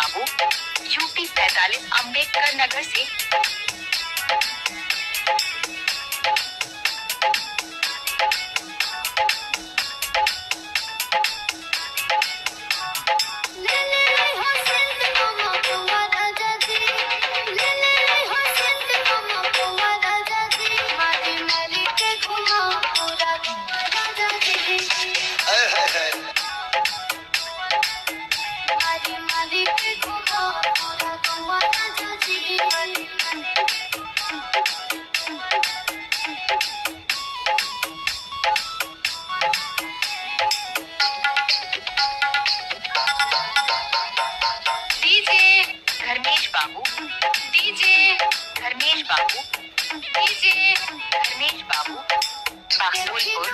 बाबू यूपी 45 अम्बेडकर नगर से। धर्मेश बाबू डीजे धर्मेश बाबू डीजे धर्मेश बाबू बागुलपुर।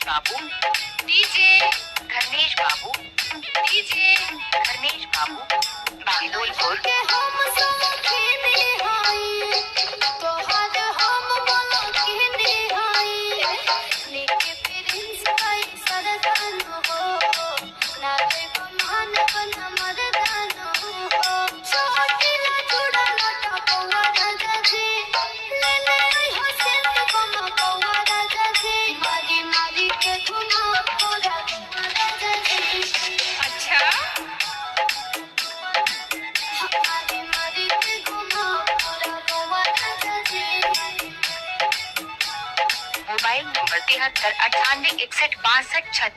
बाबू डीजे धर्मेश बाबू डीजे धर्मेश बाबू बागुलपुर। Mobile number 73 98 61 62 66।